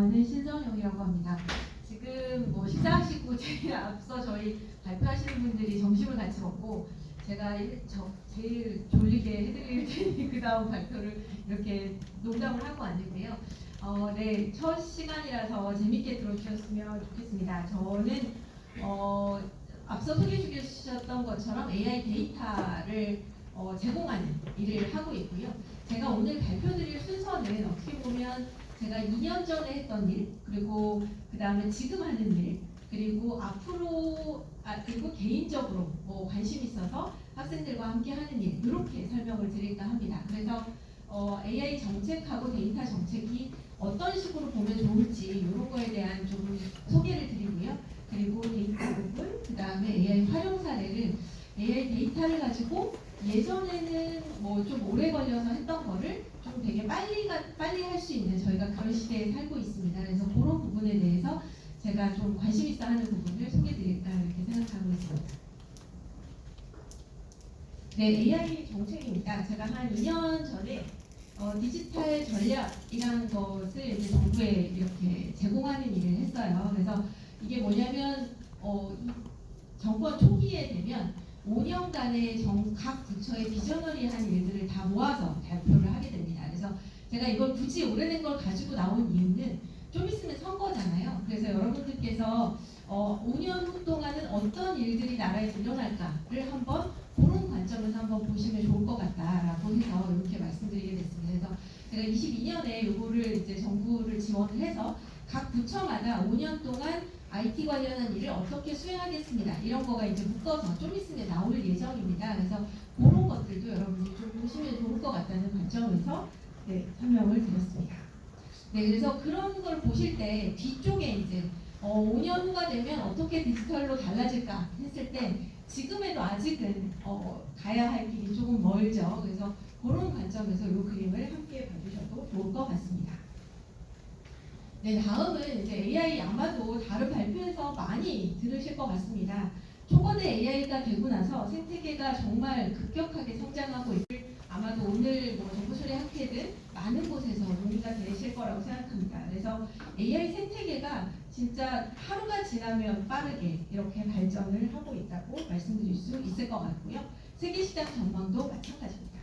저는 신선영이라고 합니다. 지금 뭐 식사하시고 제일 앞서 저희 발표하시는 분들이 점심을 같이 먹고 제가 제일 졸리게 해드릴 테니 그 다음 발표를 이렇게 농담을 하고 왔는데요. 네, 첫 시간이라서 재밌게 들어주셨으면 좋겠습니다. 저는 앞서 소개해 주셨던 것처럼 AI 데이터를 제공하는 일을 하고 있고요. 제가 오늘 발표드릴 순서는 어떻게 보면 제가 2년 전에 했던 일, 그리고 그 다음에 지금 하는 일, 그리고 앞으로 그리고 개인적으로 관심 있어서 학생들과 함께 하는 일, 이렇게 설명을 드릴까 합니다. 그래서 AI 정책하고 데이터 정책이 어떤 식으로 보면 좋을지 이런 거에 대한 좀 소개를 드리고요. 그리고 데이터 부분, 그 다음에 AI 활용 사례를 AI 데이터를 가지고 예전에는 뭐 좀 오래 걸려서 했던 거를 좀 되게 빨리 할 수 있는 저희가 그런 시대에 살고 있습니다. 그래서 그런 부분에 대해서 제가 좀 관심 있어 하는 부분을 소개드릴까 이렇게 생각하고 있습니다. 네, AI 정책입니다. 제가 한 2년 전에 디지털 전략이라는 것을 이제 정부에 이렇게 제공하는 일을 했어요. 그래서 이게 뭐냐면 정권 초기에 되면 5년간의 각 부처의 비저너리한 일들을 다 모아서 발표를 하게 됩니다. 그래서 제가 이걸 굳이 오래된 걸 가지고 나온 이유는 좀 있으면 선거잖아요. 그래서 여러분들께서 5년 후 동안은 어떤 일들이 나라에 일어날까를 한번 그런 관점에서 한번 보시면 좋을 것 같다라고 해서 이렇게 말씀드리게 됐습니다. 그래서 제가 22년에 요거를 이제 정부를 지원을 해서 각 부처마다 5년 동안 IT 관련한 일을 어떻게 수행하겠습니다. 이런 거가 이제 묶어서 좀 있으면 나올 예정입니다. 그래서 그런 것들도 여러분이 좀 보시면 좋을 것 같다는 관점에서 설명을 드렸습니다. 네, 그래서 그런 걸 보실 때 뒤쪽에 이제 5년 후가 되면 어떻게 디지털로 달라질까 했을 때 지금에도 아직은 가야 할 길이 조금 멀죠. 그래서 그런 관점에서 이 그림을 함께 봐주셔도 좋을 것 같습니다. 네, 다음은 이제 AI 아마도 다른 발표에서 많이 들으실 것 같습니다. 초거대 AI가 되고 나서 생태계가 정말 급격하게 성장하고 있을 아마도 오늘 정보처리 학회든 많은 곳에서 논의가 되실 거라고 생각합니다. 그래서 AI 생태계가 진짜 하루가 지나면 빠르게 이렇게 발전을 하고 있다고 말씀드릴 수 있을 것 같고요. 세계시장 전망도 마찬가지입니다.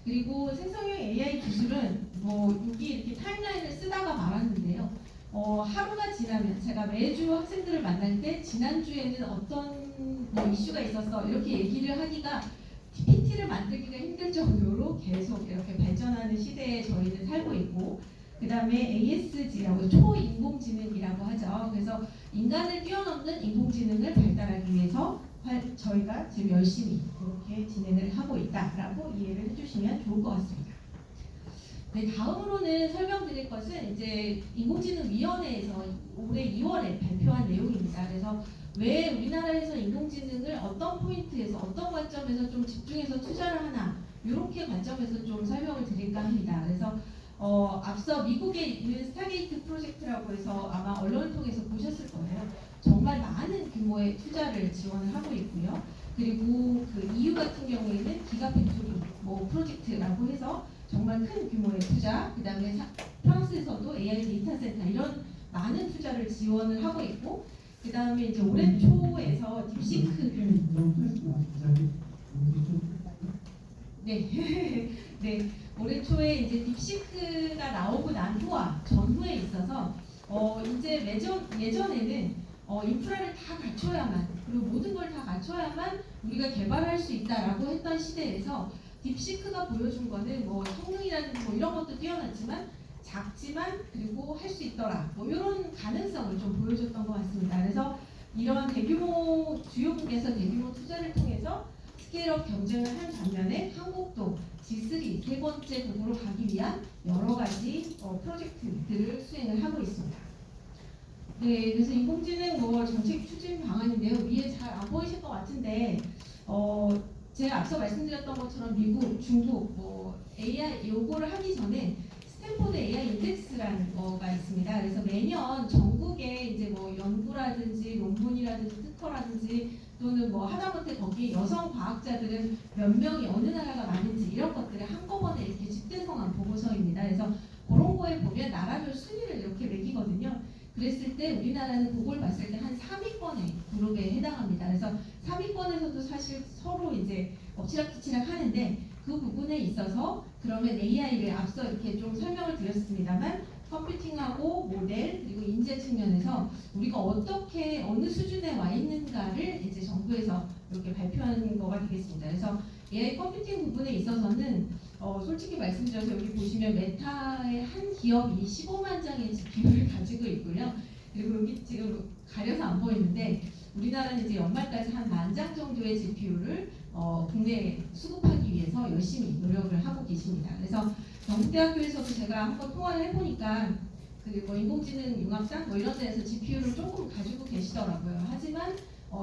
그리고 생성형 AI 기술은 여기 이렇게 타임라인을 쓰다가 말았는데요. 하루가 지나면 제가 매주 학생들을 만날 때 지난주에는 어떤 이슈가 있었어 이렇게 얘기를 하기가 PPT를 만들기가 힘들 정도로 계속 이렇게 발전하는 시대에 저희는 살고 있고 그 다음에 ASG라고 초인공지능이라고 하죠. 그래서 인간을 뛰어넘는 인공지능을 발달하기 위해서 저희가 지금 열심히 이렇게 진행을 하고 있다라고 이해를 해주시면 좋을 것 같습니다. 네, 다음으로는 설명드릴 것은 이제 인공지능위원회에서 올해 2월에 발표한 내용입니다. 그래서 왜 우리나라에서 인공지능을 어떤 포인트에서 어떤 관점에서 좀 집중해서 투자를 하나 이렇게 관점에서 좀 설명을 드릴까 합니다. 그래서 앞서 미국에 있는 스타게이트 프로젝트라고 해서 아마 언론을 통해서 보셨을 거예요. 정말 많은 규모의 투자를 지원을 하고 있고요. 그리고 그 EU 같은 경우에는 기가팩토리 프로젝트라고 해서 정말 큰 규모의 투자, 그 다음에 프랑스에서도 AI 데이터 센터 이런 많은 투자를 지원을 하고 있고 그 다음에 이제 올해 초에서 딥시크 네, 올해 초에 이제 딥시크가 나오고 난 후와 전후에 있어서 이제 예전에는 인프라를 다 갖춰야만 그리고 모든 걸 다 갖춰야만 우리가 개발할 수 있다라고 했던 시대에서 딥시크가 보여준 거는 성능이라든지 이런 것도 뛰어났지만 작지만 그리고 할 수 있더라 이런 가능성을 좀 보여줬던 것 같습니다. 그래서 이런 대규모 주요국에서 대규모 투자를 통해서 스케일업 경쟁을 한 반면에 한국도 G3 세 번째 국으로 가기 위한 여러 가지 프로젝트들을 수행을 하고 있습니다. 네, 그래서 인공지능 정책 추진 방안인데요. 위에 잘 안 보이실 것 같은데 제가 앞서 말씀드렸던 것처럼 미국, 중국 AI 요거를 하기 전에 스탠포드 AI 인덱스라는 거가 있습니다. 그래서 매년 전국에 이제 연구라든지 논문이라든지 특허라든지 또는 하다못해 거기 여성 과학자들은 몇 명이 어느 나라가 많은지 이런 것들을 한꺼번에 이렇게 집대성한 보고서입니다. 그래서 그런 거에 보면 나라별 순위를 이렇게 매기거든요. 그랬을 때 우리나라는 그걸 봤을 때 한 3위권의 그룹에 해당합니다. 그래서 3위권에서도 사실 서로 이제 엎치락뒤치락 하는데 그 부분에 있어서 그러면 AI를 앞서 이렇게 좀 설명을 드렸습니다만 컴퓨팅하고 모델 그리고 인재 측면에서 우리가 어떻게 어느 수준에 와 있는가를 이제 정부에서 이렇게 발표하는 거가 되겠습니다. 그래서 AI 컴퓨팅 부분에 있어서는 솔직히 말씀드려서 여기 보시면 메타의 한 기업이 15만 장의 GPU를 가지고 있고요. 그리고 여기 지금 가려서 안 보이는데 우리나라는 이제 연말까지 한 10,000장 정도의 GPU를 국내에 수급하기 위해서 열심히 노력을 하고 계십니다. 그래서 경북대학교에서도 제가 한번 통화를 해보니까 그 인공지능 융합상 이런 데에서 GPU를 조금 가지고 계시더라고요. 하지만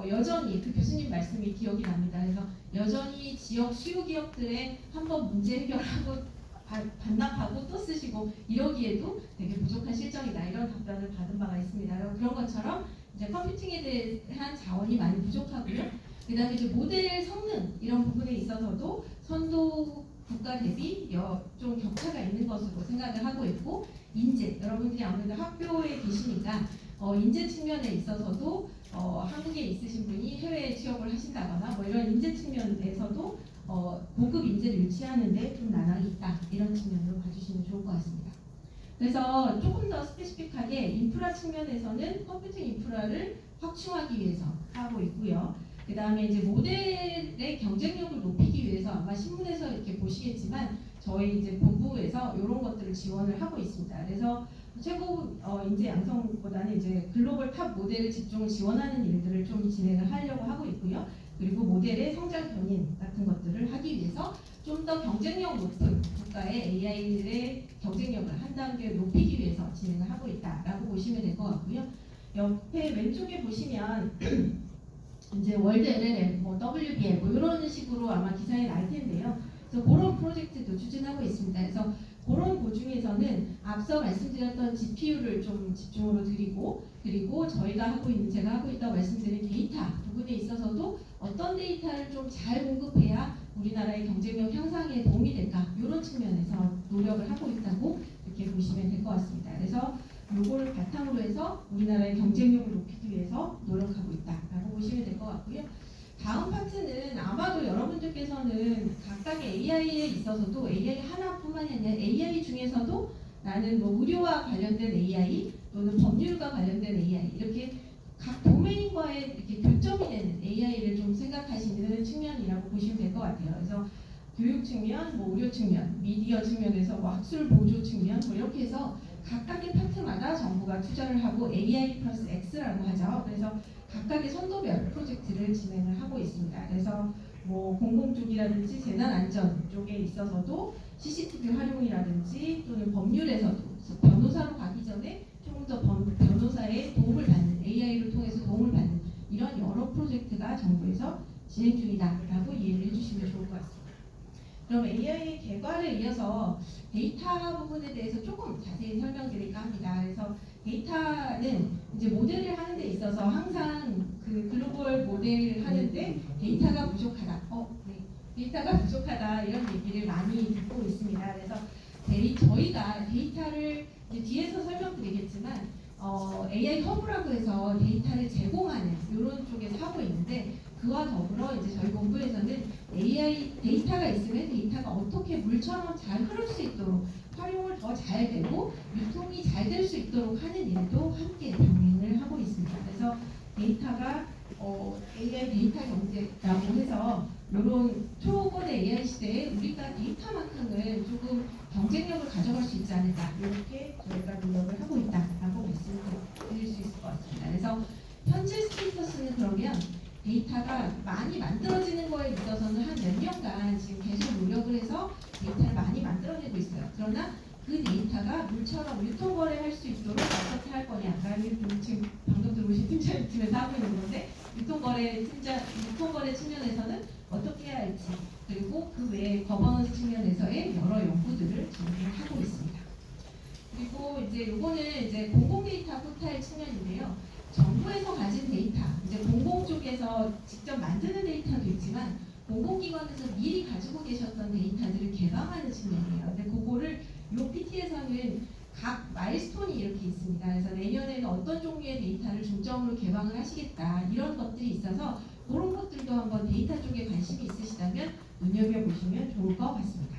여전히 그 교수님 말씀이 기억이 납니다. 그래서 여전히 지역 수요 기업들의 한번 문제 해결하고 반납하고 또 쓰시고 이러기에도 되게 부족한 실정이다 이런 답변을 받은 바가 있습니다. 그런 것처럼 이제 컴퓨팅에 대한 자원이 많이 부족하고요. 그다음에 이제 모델 성능 이런 부분에 있어서도 선도 국가 대비 좀 격차가 있는 것으로 생각을 하고 있고 인재 여러분들이 아무래도 학교에 계시니까 인재 측면에 있어서도 한국에 있으신 분이 해외에 취업을 하신다거나 뭐 이런 인재 측면에서도 고급 인재를 유치하는데 좀 난항이 있다 이런 측면으로 봐주시면 좋을 것 같습니다. 그래서 조금 더 스페시픽하게 인프라 측면에서는 컴퓨팅 인프라를 확충하기 위해서 하고 있고요. 그 다음에 이제 모델의 경쟁력을 높이기 위해서 아마 신문에서 이렇게 보시겠지만 저희 이제 본부에서 이런 것들을 지원을 하고 있습니다. 그래서 최고 인재 양성보다는 이제 글로벌 탑 모델을 집중 지원하는 일들을 좀 진행을 하려고 하고 있고요. 그리고 모델의 성장 견인 같은 것들을 하기 위해서 좀 더 경쟁력 높은 국가의 AI의 경쟁력을 한 단계 높이기 위해서 진행을 하고 있다라고 보시면 될 것 같고요. 옆에 왼쪽에 보시면 이제 월드 LLM, 뭐 WBL 뭐 이런 식으로 아마 기사에 날 텐데요. 그래서 그런 프로젝트도 추진하고 있습니다. 그래서 그런 그 중에서는 앞서 말씀드렸던 GPU를 좀 집중으로 드리고 그리고 제가 하고 있다고 말씀드린 데이터 부분에 있어서도 어떤 데이터를 좀 잘 공급해야 우리나라의 경쟁력 향상에 도움이 될까 이런 측면에서 노력을 하고 있다고 이렇게 보시면 될 것 같습니다. 그래서 요거를 바탕으로 해서 우리나라의 경쟁력을 높이기 위해서 노력하고 있다라고 보시면 될 것 같고요. 다음 파트는 아마도 여러분들께서는 각각의 AI에 있어서도 AI 하나뿐만이 아니라 AI 중에서도 나는 뭐 의료와 관련된 AI 또는 법률과 관련된 AI 이렇게 각 도메인과의 이렇게 교점이 되는 AI를 좀 생각하시는 측면이라고 보시면 될 것 같아요. 그래서 교육 측면, 뭐 의료 측면, 미디어 측면에서 뭐 학술 보조 측면 뭐 이렇게 해서 각각의 파트마다 정부가 투자를 하고 AI 플러스 X라고 하죠. 그래서 각각의 선도별 프로젝트를 진행을 하고 있습니다. 그래서 뭐 공공 쪽이라든지 재난 안전 쪽에 있어서도 CCTV 활용이라든지 또는 법률에서도 변호사로 가기 전에 조금 더 변호사의 도움을 받는 AI를 통해서 도움을 받는 이런 여러 프로젝트가 정부에서 진행 중이다라고 이해를 해주시면 좋을 것 같습니다. 그럼 AI의 개발에 이어서 데이터 부분에 대해서 조금 자세히 설명드릴까 합니다. 그래서 데이터는 이제 모델을 하는 데 있어서 항상 그 글로벌 모델을 하는데 데이터가 부족하다. 네. 데이터가 부족하다 이런 얘기를 많이 듣고 있습니다. 그래서 저희가 데이터를 이제 뒤에서 설명드리겠지만 AI 허브라고 해서 데이터를 제공하는 이런 쪽에서 하고 있는데 그와 더불어 이제 저희 본부에서는 AI 데이터가 있으면 데이터가 어떻게 물처럼 잘 흐를 수 있도록 활용을 더 잘 되고 유통이 잘 될 수 있도록 하는 일도 함께 병행을 하고 있습니다. 그래서 데이터가 AI 데이터 경제라고 해서 이런 초거대 AI 시대에 우리가 데이터만큼은 조금 경쟁력을 가져갈 수 있지 않을까 이렇게 저희가 노력을 하고 있다라고 말씀을 드릴 수 있을 것 같습니다. 그래서 현재 스테이터스는 그러면 데이터가 많이 만들어지는 거에 있어서는 한 몇 년간 지금 계속 노력을 해서 데이터를 많이 만들어내고 있어요. 그러나 그 데이터가 물처럼 유통거래할 수 있도록 어떻게 할 거냐라는 지금 방금 들어오신 팀장님팀에서 하고 있는 건데 유통거래 측면에서는 어떻게 해야 할지 그리고 그 외에 거버넌스 측면에서의 여러 연구들을 진행하고 있습니다. 그리고 이제 요거는 이제 공공 데이터 포탈 측면인데요. 정부에서 가진 데이터, 이제 공공 쪽에서 직접 만드는 데이터도 있지만 공공기관에서 미리 가지고 계셨던 데이터들을 개방하는 측면이에요. 근데 그거를 요 PT에서는 각 마일스톤이 이렇게 있습니다. 그래서 내년에는 어떤 종류의 데이터를 중점으로 개방을 하시겠다 이런 것들이 있어서 그런 것들도 한번 데이터 쪽에 관심이 있으시다면 눈여겨보시면 좋을 것 같습니다.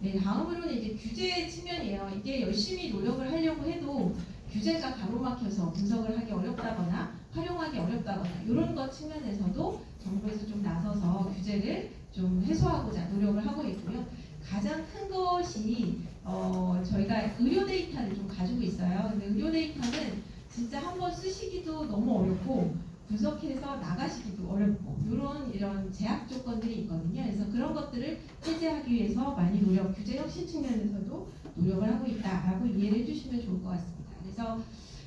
네, 다음으로는 이제 규제 측면이에요. 이게 열심히 노력을 하려고 해도 규제가 가로막혀서 분석을 하기 어렵다거나 활용하기 어렵다거나 이런 것 측면에서도 정부에서 좀 나서서 규제를 좀 해소하고자 노력을 하고 있고요. 가장 큰 것이 저희가 의료 데이터를 좀 가지고 있어요. 근데 의료 데이터는 진짜 한번 쓰시기도 너무 어렵고 분석해서 나가시기도 어렵고 이런 제약 조건들이 있거든요. 그래서 그런 것들을 해제하기 위해서 많이 규제 혁신 측면에서도 노력을 하고 있다라고 이해를 해주시면 좋을 것 같습니다. 그래서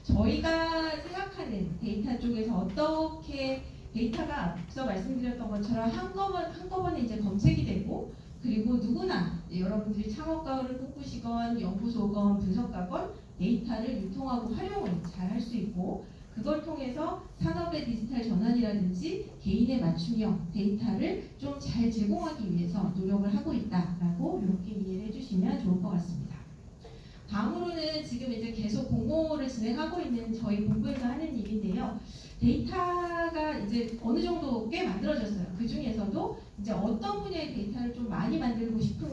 저희가 생각하는 데이터 쪽에서 어떻게 데이터가 앞서 말씀드렸던 것처럼 한꺼번에 이제 검색이 되고 그리고 누구나 여러분들이 창업가를 꿈꾸시건 연구소건 분석가건 데이터를 유통하고 활용을 잘 할 수 있고 그걸 통해서 산업의 디지털 전환이라든지 개인의 맞춤형 데이터를 좀 잘 제공하기 위해서 노력을 하고 있다라고 이렇게 이해를 해주시면 좋을 것 같습니다. 다음으로는 지금 이제 계속 공모를 진행하고 있는 저희 본부에서 하는 일인데요. 데이터가 이제 어느 정도 꽤 만들어졌어요. 그 중에서도 이제 어떤 분야의 데이터를 좀 많이 만들고 싶은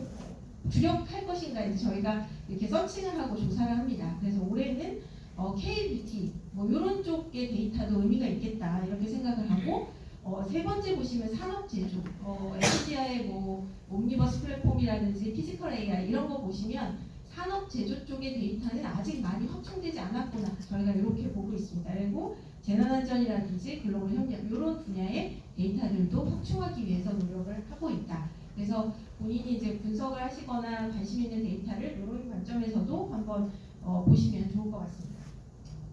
주력할 것인가 이제 저희가 이렇게 서칭을 하고 조사를 합니다. 그래서 올해는 K-뷰티 뭐 이런 쪽의 데이터도 의미가 있겠다 이렇게 생각을 하고 세 번째 보시면 산업제조 엔비디아의 뭐 옴니버스 플랫폼이라든지 피지컬 AI 이런 거 보시면 산업 제조 쪽의 데이터는 아직 많이 확충되지 않았구나 저희가 이렇게 보고 있습니다. 그리고 재난안전이라든지 글로벌 협력 이런 분야의 데이터들도 확충하기 위해서 노력을 하고 있다. 그래서 본인이 이제 분석을 하시거나 관심 있는 데이터를 이런 관점에서도 한번 보시면 좋을 것 같습니다.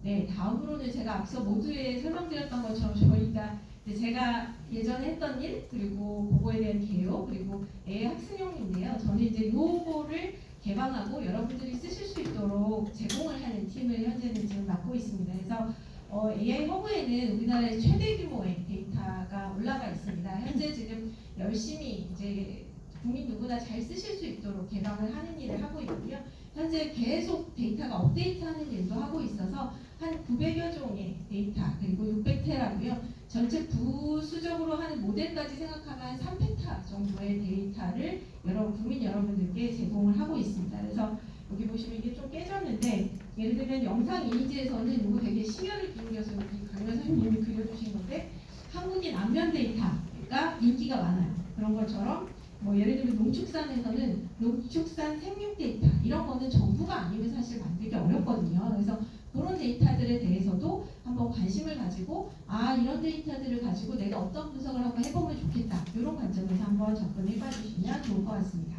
네, 다음으로는 제가 앞서 모두에 설명드렸던 것처럼 저희가 제가 예전에 했던 일 그리고 그거에 대한 개요 그리고 AI 학습용인데요. 저는 이제 요거를 개방하고 여러분들이 쓰실 수 있도록 제공을 하는 팀을 현재는 지금 맡고 있습니다. 그래서 AI 허브에는 우리나라의 최대 규모의 데이터가 올라가 있습니다. 현재 지금 열심히 이제 국민 누구나 잘 쓰실 수 있도록 개방을 하는 일을 하고 있고요. 현재 계속 데이터가 업데이트하는 일도 하고 있어서 한 900여 종의 데이터 그리고 600테라고요. 전체 부수적으로 하는 모델까지 생각하면 한 3페타 정도의 데이터를 국민 여러분들께 제공을 하고 있습니다. 그래서 여기 보시면 이게 좀 깨졌는데 예를 들면 영상 이미지에서는 이거 되게 심혈을 기울여서 여기 강연 선생님이 그려주신 건데 한국인 안면 데이터가 인기가 많아요. 그런 것처럼 뭐 예를 들면 농축산에서는 농축산 생육 데이터 이런 거는 정부가 아니면 사실 만들기 어렵거든요. 그래서 그런 데이터들에 대해서도 한번 관심을 가지고 이런 데이터들을 가지고 내가 어떤 분석을 한번 해보면 좋겠다 이런 관점에서 한번 접근해 봐주시면 좋을 것 같습니다.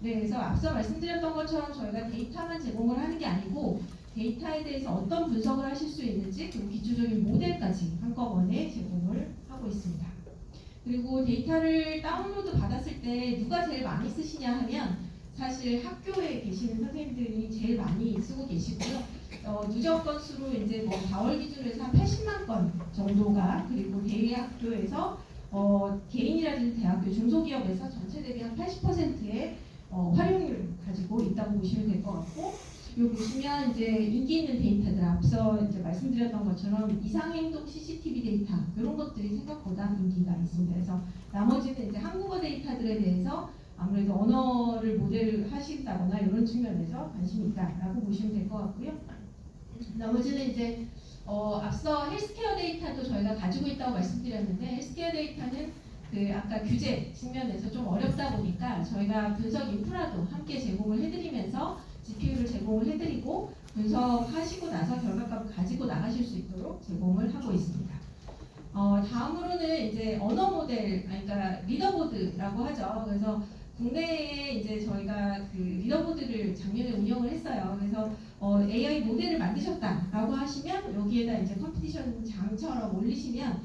네, 그래서 앞서 말씀드렸던 것처럼 저희가 데이터만 제공을 하는 게 아니고 데이터에 대해서 어떤 분석을 하실 수 있는지 그리고 기초적인 모델까지 한꺼번에 제공을 하고 있습니다. 그리고 데이터를 다운로드 받았을 때 누가 제일 많이 쓰시냐 하면 사실 학교에 계시는 선생님들이 제일 많이 쓰고 계시고요. 누적 건수로 이제 뭐 4월 기준으로 해서 한 80만 건 정도가 그리고 대학교에서 개인이라든지 대학교 중소기업에서 전체 대비 한 80%의 활용률을 가지고 있다고 보시면 될 것 같고 여기 보시면 이제 인기 있는 데이터들 앞서 이제 말씀드렸던 것처럼 이상행동 CCTV 데이터 이런 것들이 생각보다 인기가 있습니다. 그래서 나머지는 이제 한국어 데이터들에 대해서 아무래도 언어를 모델을 하신다거나 이런 측면에서 관심이 있다라고 보시면 될 것 같고요. 나머지는 이제 앞서 헬스케어 데이터도 저희가 가지고 있다고 말씀드렸는데 헬스케어 데이터는 그 아까 규제 측면에서 좀 어렵다 보니까 저희가 분석 인프라도 함께 제공을 해드리면서 GPU를 제공을 해드리고 분석하시고 나서 결과값을 가지고 나가실 수 있도록 제공을 하고 있습니다. 다음으로는 이제 언어 모델, 그러니까 리더보드라고 하죠. 그래서 국내에 이제 저희가 그 리더보드를 작년에 운영을 했어요. 그래서 AI 모델을 만드셨다라고 하시면 여기에다 이제 컴피티션 장처럼 올리시면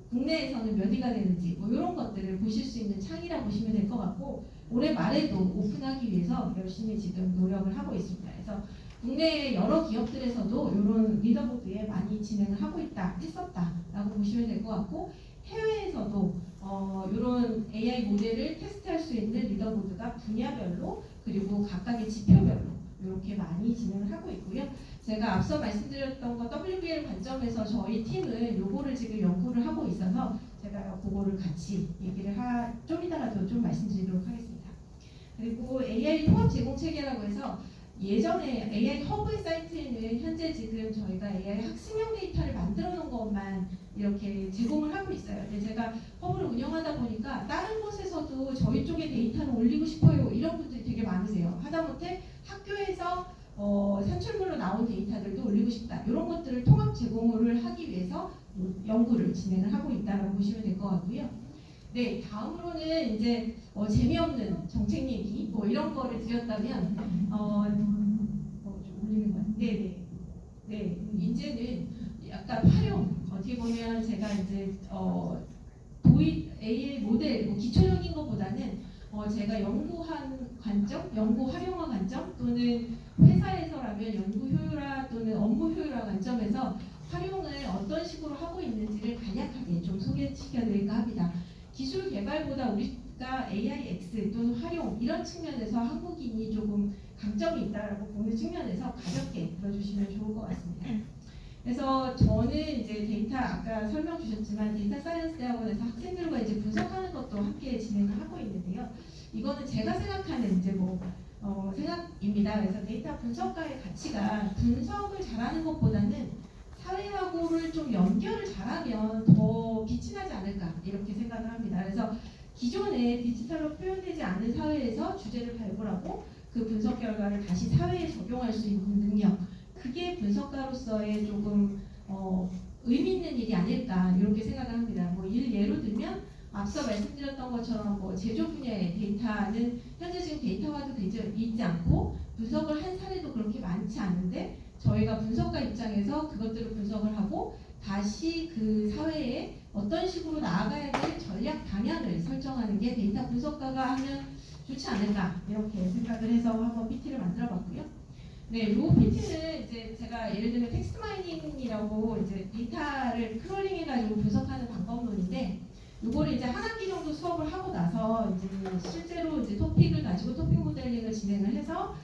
국내에서는 몇 위가 되는지 뭐 이런 것들을 보실 수 있는 창이라 보시면 될 것 같고 올해 말에도 오픈하기 위해서 열심히 지금 노력을 하고 있습니다. 그래서 국내 여러 기업들에서도 이런 리더보드에 많이 진행을 하고 했었다라고 보시면 될 것 같고 해외에서도 이런 AI 모델을 테스트할 수 있는 리더보드가 분야별로 그리고 각각의 지표별로 이렇게 많이 진행을 하고 있고요. 제가 앞서 말씀드렸던 거 WBL 관점에서 저희 팀은 요거를 지금 연구를 하고 있어서 제가 그거를 같이 얘기를 좀 이따가도 좀 말씀드리도록 하겠습니다. 그리고 AI 통합 제공 체계라고 해서 예전에 AI 허브 사이트에는 현재 지금 저희가 AI 학습형 데이터를 만들어 놓은 것만 이렇게 제공을 하고 있어요. 근데 제가 허브를 운영하다 보니까 다른 곳에서도 저희 쪽에 데이터를 올리고 싶어요 이런 분들이 되게 많으세요. 하다못해 학교에서 산출물로 나온 데이터들도 올리고 싶다. 이런 것들을 통합 제공을 하기 위해서 연구를 진행을 하고 있다고 보시면 될 것 같고요. 네, 다음으로는 이제 재미없는 정책 얘기 뭐 이런 거를 드렸다면 좀 올리는 거예요. 네, 이제는 약간 활용 어떻게 보면 제가 이제 도입 AI 모델 뭐 기초적인 것보다는 제가 연구한 관점, 연구 활용화 관점 또는 회사에서라면 연구 효율화 또는 업무 효율화 관점에서 활용을 어떤 식으로 하고 있는지를 간략하게 좀 소개시켜드릴까 합니다. 기술 개발보다 우리가 AIX 또는 활용 이런 측면에서 한국인이 조금 강점이 있다라고 보는 측면에서 가볍게 들어주시면 좋을 것 같습니다. 그래서 저는 이제 데이터 아까 설명 주셨지만 데이터 사이언스 대학원에서 학생들과 이제 분석하는 것도 함께 진행을 하고 있는데요. 이거는 제가 생각하는 이제 생각입니다. 그래서 데이터 분석가의 가치가 분석을 잘하는 것보다는 사회하고를 좀 연결을 잘하면 더 빛이 나지 않을까 이렇게 생각을 합니다. 그래서 기존에 디지털로 표현되지 않은 사회에서 주제를 발굴하고 그 분석 결과를 다시 사회에 적용할 수 있는 능력, 그게 분석가로서의 조금 의미 있는 일이 아닐까 이렇게 생각을 합니다. 예로 들면 앞서 말씀드렸던 것처럼 제조 분야의 데이터는 현재 지금 데이터화도 되지 있지 않고 분석을 한 사례도 그렇게 많지 않은데 저희가 분석가 입장에서 그것들을 분석을 하고 다시 그 사회에 어떤 식으로 나아가야 될 전략 방향을 설정하는 게 데이터 분석가가 하면 좋지 않을까 이렇게 생각을 해서 한번 PT를 만들어 봤고요. 네, 요 PT는 이제 제가 예를 들면 텍스트 마이닝이라고 이제 데이터를 크롤링해가지고 분석하는 방법론인데 요거를 이제 한 학기 정도 수업을 하고 나서 이제 실제로 이제 토픽을 가지고 토픽 모델링을 진행을 해서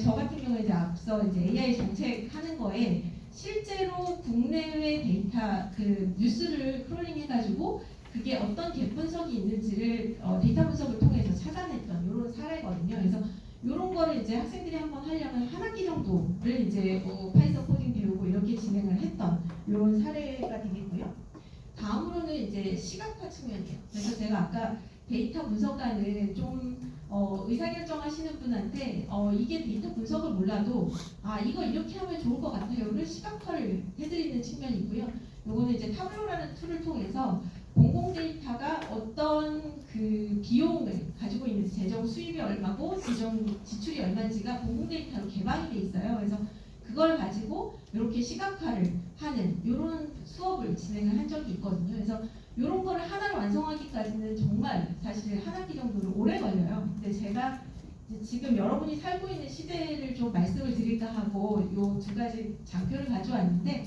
저 같은 경우에 이제 앞서 이제 AI 정책하는 거에 실제로 국내외 데이터 그 뉴스를 크롤링 해가지고 그게 어떤 갭 분석이 있는지를 데이터 분석을 통해서 찾아냈던 이런 사례거든요. 그래서 이런 거를 이제 학생들이 한번 하려면 한 학기 정도를 이제 파이썬 코딩 배우고 이렇게 진행을 했던 이런 사례가 되겠고요. 다음으로는 이제 시각화 측면이에요. 그래서 제가 아까 데이터 분석가는 좀 의사결정하시는 분한테 이게 데이터 분석을 몰라도 이거 이렇게 하면 좋을 것 같아요를 시각화를 해드리는 측면이 있고요. 요거는 이제 타블로라는 툴을 통해서 공공 데이터가 어떤 그 비용을 가지고 있는지 재정 수입이 얼마고 재정 지출이 얼마인지가 공공 데이터로 개방이 돼 있어요. 그래서 그걸 가지고 이렇게 시각화를 하는 이런 수업을 진행을 한 적이 있거든요. 그래서 이런 거를 하나를 완성하기까지는 정말 사실 한 학기 정도는 오래 걸려요. 근데 제가 지금 여러분이 살고 있는 시대를 좀 말씀을 드릴까 하고 요 두 가지 장표를 가져왔는데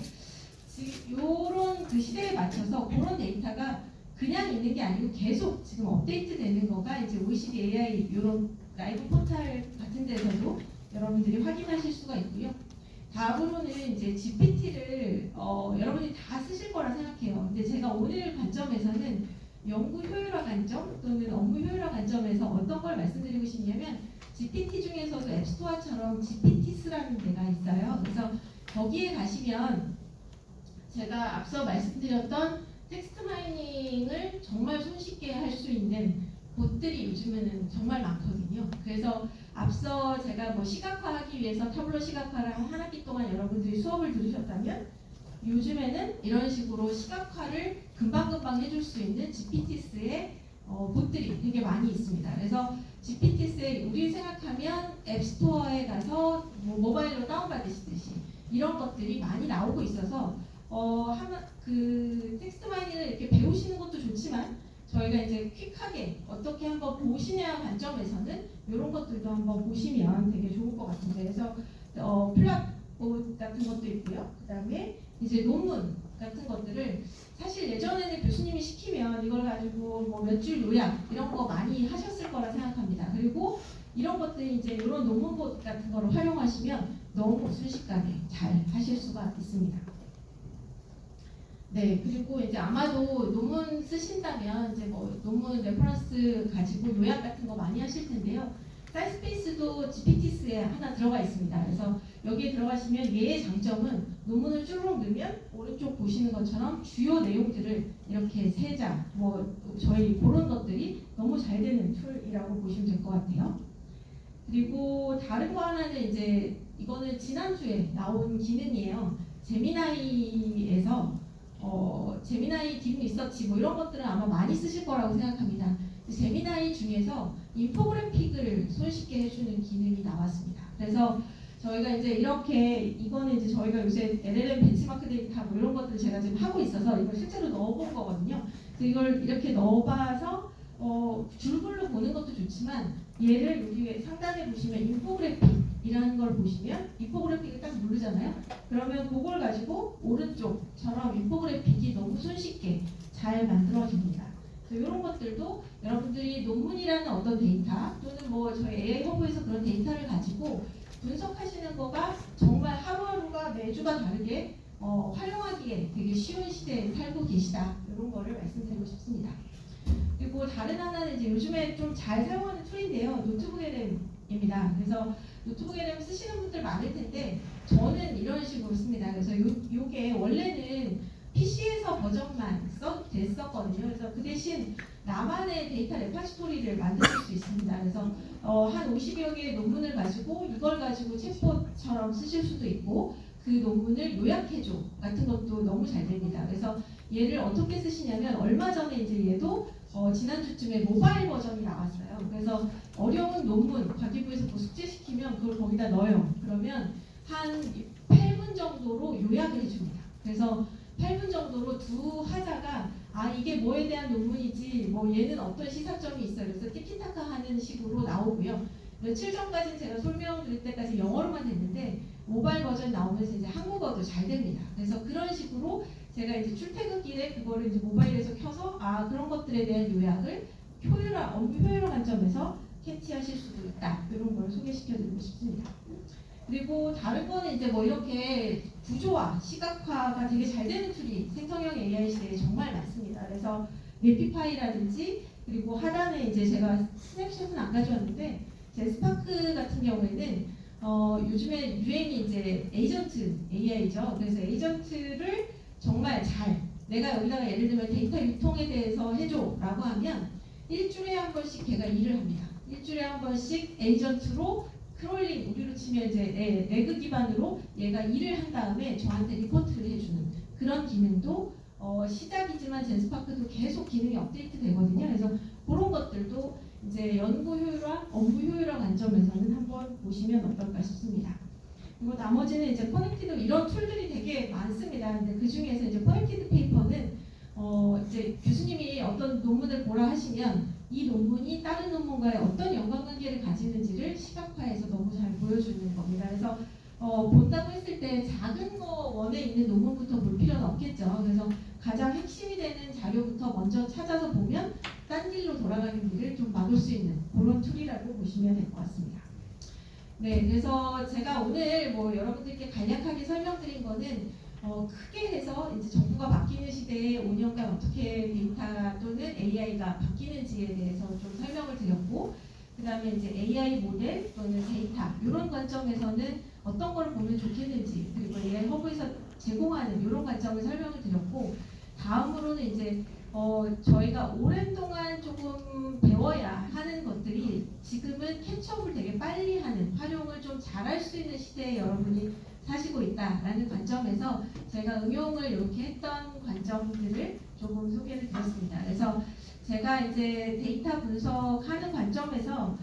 이런 그 시대에 맞춰서 그런 데이터가 그냥 있는 게 아니고 계속 지금 업데이트 되는 거가 이제 OECD AI 이런 라이브 포털 같은 데서도 여러분들이 확인하실 수가 있고요. 다음으로는 이제 GPT를 여러분이 다 쓰실 거라 생각해요. 근데 제가 오늘 관점에서는 연구 효율화 관점 또는 업무 효율화 관점에서 어떤 걸 말씀드리고 싶냐면 GPT 중에서도 앱스토어처럼 GPT스라는 데가 있어요. 그래서 거기에 가시면 제가 앞서 말씀드렸던 텍스트 마이닝을 정말 손쉽게 할 수 있는 곳들이 요즘에는 정말 많거든요. 그래서 앞서 제가 시각화하기 위해서 타블로 시각화를 한 학기 동안 여러분들이 수업을 들으셨다면 요즘에는 이런 식으로 시각화를 금방금방 해줄 수 있는 GPT스의 봇들이 되게 많이 있습니다. 그래서 GPT스에 우리 생각하면 앱스토어에 가서 모바일로 다운받으시듯이 이런 것들이 많이 나오고 있어서 그 텍스트 마이닝을 이렇게 배우시는 것도 좋지만 저희가 이제 퀵하게 어떻게 한번 보시냐 관점에서는 이런 것들도 한번 보시면 되게 좋을 것 같은데 그래서 플랫보드 같은 것도 있고요. 그 다음에 이제 논문 같은 것들을 사실 예전에는 교수님이 시키면 이걸 가지고 몇 줄 요약 이런 거 많이 하셨을 거라 생각합니다. 그리고 이런 것들이 이제 이런 논문봇 같은 거를 활용하시면 너무 순식간에 잘 하실 수가 있습니다. 네, 그리고 이제 아마도 논문 쓰신다면 이제 뭐 논문 레퍼런스 가지고 요약 같은 거 많이 하실 텐데요. 사이스페이스도 GPT스에 하나 들어가 있습니다. 그래서 여기에 들어가시면 얘의 장점은 논문을 쭈르륵 넣으면 오른쪽 보시는 것처럼 주요 내용들을 이렇게 세 장, 뭐 저희 그런 것들이 너무 잘 되는 툴이라고 보시면 될 것 같아요. 그리고 다른 거 하나는 이제 이거는 지난주에 나온 기능이에요. 제미나이에서 제미나이 딥 리서치 뭐 이런 것들은 아마 많이 쓰실 거라고 생각합니다. 제미나이 중에서 인포그래픽을 손쉽게 해주는 기능이 나왔습니다. 그래서 저희가 이제 이렇게 이거는 이제 저희가 요새 LLM 벤치마크 데이터 뭐 이런 것들을 제가 지금 하고 있어서 이걸 실제로 넣어본 거거든요. 그래서 이걸 이렇게 넣어봐서 줄글로 보는 것도 좋지만 얘를 여기 상단에 보시면 인포그래픽이라는 걸 보시면 인포그래픽을 딱 누르잖아요. 그러면 그걸 가지고 오른쪽처럼 인포그래픽이 너무 손쉽게 잘 만들어집니다. 이런 것들도 여러분들이 논문이라는 어떤 데이터 또는 뭐 저희 AI 허브에서 그런 데이터를 가지고 분석하시는 거가 정말 하루하루가 매주가 다르게 활용하기에 되게 쉬운 시대에 살고 계시다. 이런 거를 말씀드리고 싶습니다. 그리고 다른 하나는 이제 요즘에 좀 잘 사용하는 툴인데요. 노트북 LM입니다. 그래서 노트북 LM 쓰시는 분들 많을 텐데 저는 이런 식으로 씁니다. 그래서 요게 원래는 PC에서 버전만 됐었거든요. 그래서 그 대신 나만의 데이터 레파지토리를 만드실 수 있습니다. 그래서 한 50여 개의 논문을 가지고 이걸 가지고 챗봇처럼 쓰실 수도 있고 그 논문을 요약해줘 같은 것도 너무 잘 됩니다. 그래서 얘를 어떻게 쓰시냐면 얼마 전에 이제 얘도 지난주쯤에 모바일 버전이 나왔어요. 그래서 어려운 논문 과기부에서 뭐 숙제시키면 그걸 거기다 넣어요. 그러면 한 8분 정도로 요약을 해줍니다. 그래서 8분 정도로 두 하자가 이게 뭐에 대한 논문이지 뭐 얘는 어떤 시사점이 있어요. 그래서 티키타카 하는 식으로 나오고요. 며칠 전까지는 제가 설명드릴 때까지 영어로만 됐는데 모바일 버전 나오면서 이제 한국어도 잘 됩니다. 그래서 그런 식으로 제가 이제 출퇴근길에 그거를 이제 모바일에서 켜서 그런 것들에 대한 요약을 업무 효율화 관점에서 캐치하실 수도 있다. 이런 걸 소개시켜드리고 싶습니다. 그리고 다른 거는 이제 뭐 이렇게 구조화, 시각화가 되게 잘 되는 툴이 생성형 AI 시대에 정말 많습니다. 그래서 맵피파이라든지 그리고 하단에 이제 제가 스냅샷은 안 가져왔는데 제 스파크 같은 경우에는 요즘에 유행이 이제 에이전트 AI죠. 그래서 에이전트를 정말 내가 여기다가 예를 들면 데이터 유통에 대해서 해줘라고 하면 일주일에 한 번씩 걔가 일을 합니다. 일주일에 한 번씩 에이전트로 크롤링 우리로 치면 이제 레그 기반으로 얘가 일을 한 다음에 저한테 리포트를 해주는 그런 기능도 시작이지만 젠스파크도 계속 기능이 업데이트 되거든요. 그래서 그런 것들도 이제 연구 효율화, 업무 효율화 관점에서는 한번 보시면 어떨까 싶습니다. 그리고 나머지는 이제 커넥티드 이런 툴들이 되게 많습니다. 근데 그 중에서 이제 커넥티드 페이퍼는 이제 교수님이 어떤 논문을 보라 하시면 이 논문이 다른 논문과의 어떤 연관관계를 가지는지를 시각화해서 너무 잘 보여주는 겁니다. 그래서 본다고 했을 때 작은 거 원에 있는 논문부터 볼 필요는 없겠죠. 그래서 가장 핵심이 되는 자료부터 먼저 찾아서 보면 딴 길로 돌아가는 길을 좀 막을 수 있는 그런 툴이라고 보시면 될 것 같습니다. 네, 그래서 제가 오늘 뭐 여러분들께 간략하게 설명드린 거는 크게 해서 이제 정부가 바뀌는 시대에 5년간 어떻게 데이터 또는 AI가 바뀌는지에 대해서 좀 설명을 드렸고, 그 다음에 이제 AI 모델 또는 데이터 이런 관점에서는 어떤 걸 보면 좋겠는지, 그리고 AI 허브에서 제공하는 이런 관점을 설명을 드렸고, 다음으로는 이제 저희가 오랜 동안 조금 배워야 하는 것들이 지금은 캐치업을 되게 빨리 하는 활용을 좀 잘할 수 있는 시대에 여러분이 사시고 있다라는 관점에서 제가 응용을 이렇게 했던 관점들을 조금 소개를 드렸습니다. 그래서 제가 이제 데이터 분석하는 관점에서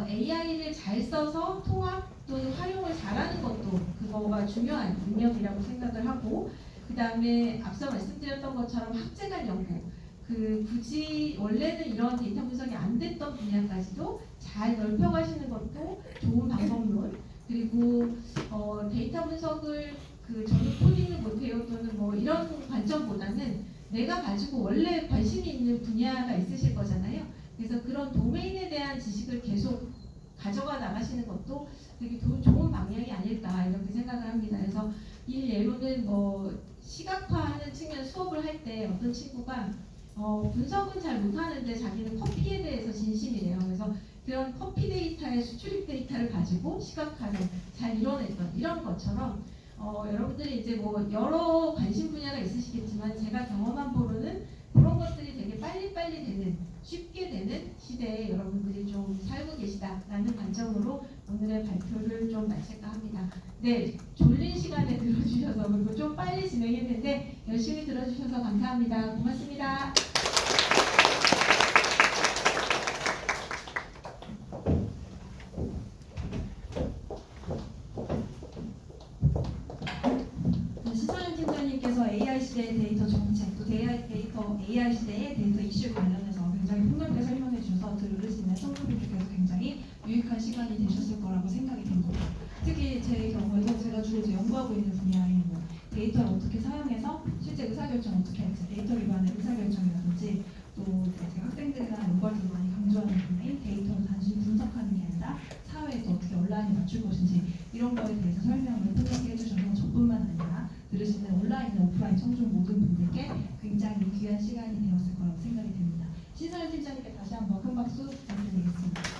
AI를 잘 써서 통합 또는 활용을 잘하는 것도 그거가 중요한 능력이라고 생각을 하고, 그 다음에 앞서 말씀드렸던 것처럼 학제간 연구, 굳이 원래는 이런 데이터 분석이 안 됐던 분야까지도 잘 넓혀가시는 것도 좋은 방법론, 그리고 데이터 분석을 저는 코딩을 못해요 또는 뭐 이런 관점보다는 내가 가지고 원래 관심이 있는 분야가 있으실 거잖아요. 그래서 그런 도메인에 대한 지식을 계속 가져가 나가시는 것도 되게 좋은 방향이 아닐까 이렇게 생각을 합니다. 그래서 이 예로는 뭐 시각화하는 측면 수업을 할 때 어떤 친구가 분석은 잘 못하는데 자기는 커피에 대해서 진심이래요. 그래서 그런 커피 데이터의 수출입 데이터를 가지고 시각화를 잘 이뤄냈던 이런 것처럼 여러분들이 이제 뭐 여러 관심 분야가 있으시겠지만 제가 경험한 바로는 그런 것들이 되게 빨리빨리 되는 쉽게 되는 시대에 여러분들이 좀 살고 계시다라는 관점으로 오늘의 발표를 좀 마칠까 합니다. 네, 졸린 시간에 들어주셔서 그리고 좀 빨리 진행했는데 열심히 들어주셔서 감사합니다. 고맙습니다. 신선현 팀장님께서 AI 시대의 데이터 정책, 또 AI 시대의 데이터 이슈 관련해서 굉장히 폭넓게 설명해 주셔서 들으시는 성도분들께서 굉장히 유익한 시간이 되셨을 거라고 생각이 됩니다. 특히 제 경우에도 제가 주로 이제 연구하고 있는 분야인 뭐 데이터를 어떻게 사용해서 실제 의사결정 어떻게 할지, 데이터 기반의 의사결정이라든지 또 제가 학생들이나 연구할 때 많이 강조하는 분야인 데이터를 단순히 분석하는 게 아니라 사회에서 어떻게 온라인에 맞출 것인지 이런 거에 대해서 설명을 폭넓게 해주셔서 저뿐만 아니라 들으시는 온라인, 오프라인 청중 모든 분들께 굉장히 귀한 시간이 되었을 거라고 생각이 됩니다. 신선현 팀장님께 다시 한번 큰 박수 부탁드리겠습니다.